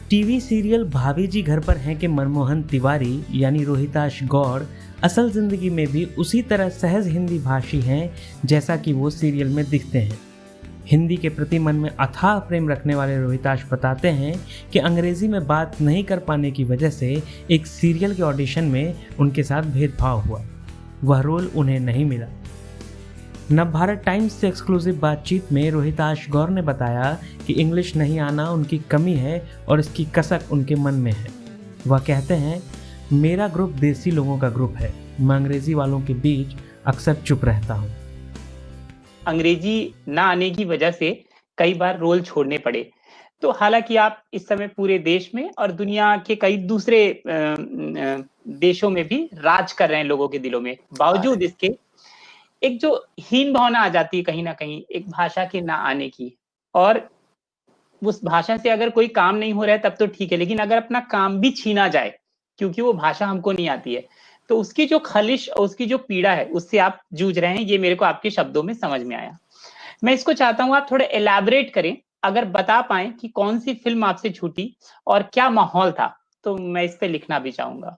TV serial भाभी जी घर पर हैं के मनमोहन तिवारी यानी रोहिताश गौड़ असल जिंदगी में भी उसी तरह सहज हिंदी भाषी हैं जैसा कि वो सीरियल में दिखते हैं। हिंदी के प्रति मन में अथाह प्रेम रखने वाले रोहिताश बताते हैं कि अंग्रेजी में बात नहीं कर पाने की वजह से एक सीरियल के ऑडिशन में उनके साथ भेदभाव हुआ, वह रोल उन्हें नहीं मिला। नवभारत टाइम्स से एक्सक्लूसिव बातचीत में रोहिताश गौर ने बताया कि इंग्लिश नहीं आना उनकी कमी है और इसकी कसक उनके मन में है। वह कहते हैं, मेरा ग्रुप देसी लोगों का ग्रुप है, मैं अंग्रेजी वालों के बीच अक्सर चुप रहता हूँ। अंग्रेजी ना आने की वजह से कई बार रोल छोड़ने पड़े। तो हालांकि आप इस समय पूरे देश में और दुनिया के कई दूसरे देशों में भी राज कर रहे हैं लोगों के दिलों में, बावजूद इसके एक जो हीन भावना आ जाती है कहीं ना कहीं एक भाषा के ना आने की, और उस भाषा से अगर कोई काम नहीं हो रहा है तब तो ठीक है, लेकिन अगर अपना काम भी छीना जाए क्योंकि वो भाषा हमको नहीं आती है, तो उसकी जो खलिश और उसकी जो पीड़ा है उससे आप जूझ रहे हैं, ये मेरे को आपके शब्दों में समझ में आया। मैं इसको चाहता हूं आप थोड़ा एलैबोरेट करें, अगर बता पाए कि कौन सी फिल्म आपसे छूटी और क्या माहौल था, तो मैं इस पे लिखना भी चाहूंगा।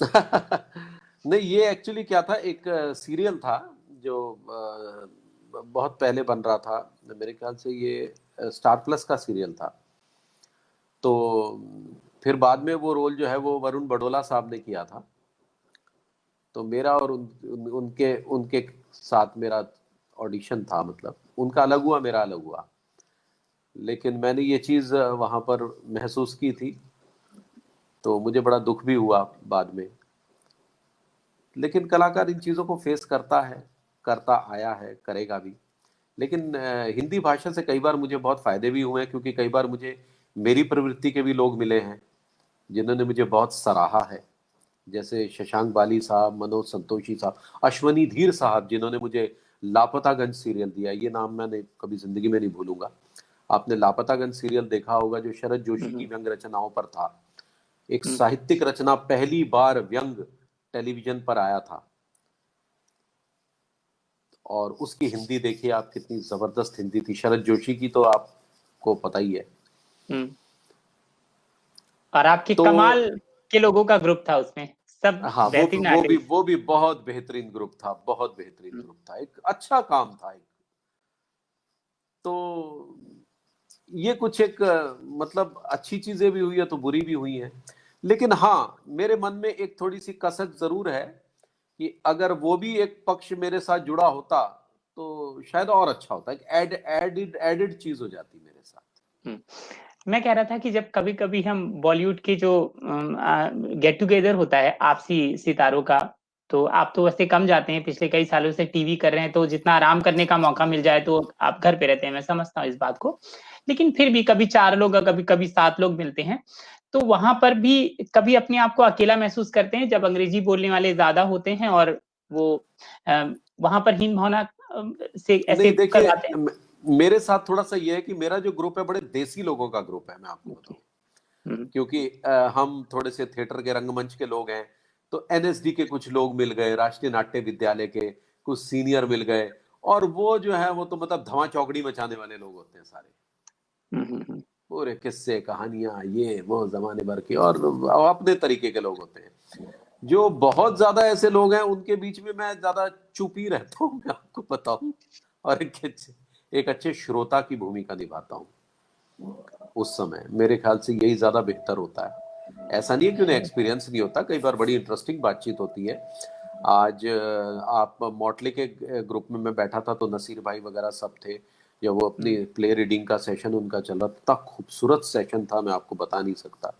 नहीं, ये एक्चुअली क्या था, एक सीरियल था जो बहुत पहले बन रहा था, मेरे ख्याल से ये स्टार प्लस का सीरियल था। तो फिर बाद में वो रोल जो है वो वरुण बडोला साहब ने किया था। तो मेरा और उनके उनके साथ मेरा ऑडिशन था, मतलब उनका अलग हुआ, मेरा अलग हुआ। लेकिन मैंने ये चीज़ वहाँ पर महसूस की थी, तो मुझे बड़ा दुख भी हुआ बाद में। लेकिन कलाकार इन चीज़ों को फेस करता है, करता आया है, करेगा भी। लेकिन हिंदी भाषा से कई बार मुझे बहुत फ़ायदे भी हुए हैं, क्योंकि कई बार मुझे मेरी प्रवृत्ति के भी लोग मिले हैं जिन्होंने मुझे बहुत सराहा है, जैसे शशांक बाली साहब, मनोज संतोषी साहब, अश्वनी धीर साहब, जिन्होंने मुझे लापतागंज सीरियल दिया। ये नाम मैंने कभी ज़िंदगी में नहीं भूलूंगा। आपने लापतागंज सीरियल देखा होगा, जो शरद जोशी की व्यंग रचनाओं पर था। एक साहित्यिक रचना, पहली बार व्यंग टेलीविजन पर आया था, और उसकी हिंदी देखिए आप, कितनी जबरदस्त हिंदी थी। शरद जोशी की तो आपको पता ही है। और आपकी तो कमाल के लोगों का ग्रुप था उसमें, सब हाँ, वो भी बहुत बेहतरीन ग्रुप था, बहुत बेहतरीन ग्रुप था, एक अच्छा काम था। तो ये कुछ एक मतलब अच्छी चीजें भी हुई है तो बुरी भी हुई हैं। लेकिन हाँ, मेरे मन में एक थोड़ी सी कसक जरूर है कि अगर वो भी एक पक्ष मेरे साथ जुड़ा होता तो शायद और अच्छा होता, एक एडेड चीज हो जाती मेरे साथ। मैं कह रहा था कि जब कभी कभी हम बॉलीवुड के जो गेट टुगेदर होता है आपसी सितारों का, तो आप तो वैसे कम जाते हैं, पिछले कई सालों से टीवी कर रहे हैं, तो जितना आराम करने का मौका मिल जाए तो आप घर पे रहते हैं, मैं समझता हूँ इस बात को। लेकिन फिर भी कभी 4 लोग, कभी कभी 7 लोग मिलते हैं, तो वहां पर भी कभी अपने आप को अकेला महसूस करते हैं जब अंग्रेजी बोलने वाले ज्यादा होते हैं और वो वहां पर हीन भावना से ऐसे करवाते हैं। मेरे साथ थोड़ा सा ये है कि मेरा जो ग्रुप है बड़े देसी लोगों का ग्रुप है, मैं आपको बताऊं। क्योंकि हम थोड़े से थिएटर के रंगमंच के लोग हैं, तो एनएसडी के कुछ लोग मिल गए, राष्ट्रीय नाट्य विद्यालय के कुछ सीनियर मिल गए, और वो जो है वो तो मतलब धमा चौकड़ी मचाने वाले लोग होते हैं सारे। पूरे किस्से कहानियां ये वो जमाने भर की, और अपने तरीके के लोग होते हैं। जो बहुत ज्यादा ऐसे लोग हैं उनके बीच में मैं ज्यादा चुप ही रहता हूँ, मैं आपको बताऊं, और एक अच्छे श्रोता की भूमिका निभाता हूँ। उस समय मेरे ख्याल से यही ज्यादा बेहतर होता है। ऐसा नहीं है कि उन्हें एक्सपीरियंस नहीं होता, कई बार बड़ी इंटरेस्टिंग बातचीत होती है। आज आप मॉटले के ग्रुप में मैं बैठा था, तो नसीर भाई वगैरह सब थे, जब वो अपनी प्ले रीडिंग का सेशन उनका चल रहा था, खूबसूरत सेशन था, मैं आपको बता नहीं सकता।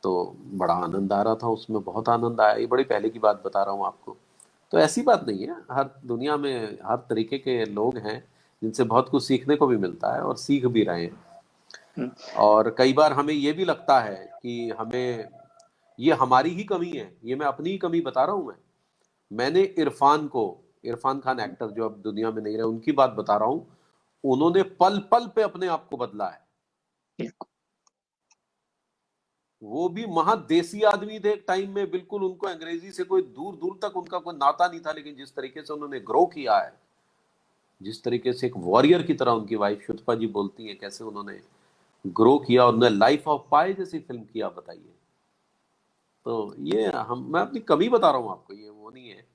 तो बड़ा आनंद आ रहा था उसमें, बहुत आनंद आया। ये बड़ी पहले की बात बता रहा हूँ आपको। तो ऐसी बात नहीं है, हर दुनिया में हर तरीके के लोग हैं जिनसे बहुत कुछ सीखने को भी मिलता है, और सीख भी रहे हैं। और कई बार हमें ये भी लगता है कि हमें ये हमारी ही कमी है, ये मैं अपनी ही कमी बता रहा हूँ। मैंने इरफान खान एक्टर जो अब दुनिया में नहीं रहे, उनकी बात बता रहा हूँ। उन्होंने पल पल पे अपने आप को बदला है। वो भी महादेसी आदमी थे एक टाइम में, बिल्कुल उनको अंग्रेजी से कोई दूर दूर तक उनका कोई नाता नहीं था, लेकिन जिस तरीके से उन्होंने ग्रो किया है, जिस तरीके से एक वॉरियर की तरह, उनकी वाइफ शुतपा जी बोलती है कैसे उन्होंने ग्रो किया, उन्होंने लाइफ ऑफ पाई जैसी फिल्म किया, बताइए। तो ये मैं अपनी कमी बता रहा हूँ आपको, ये वो नहीं है।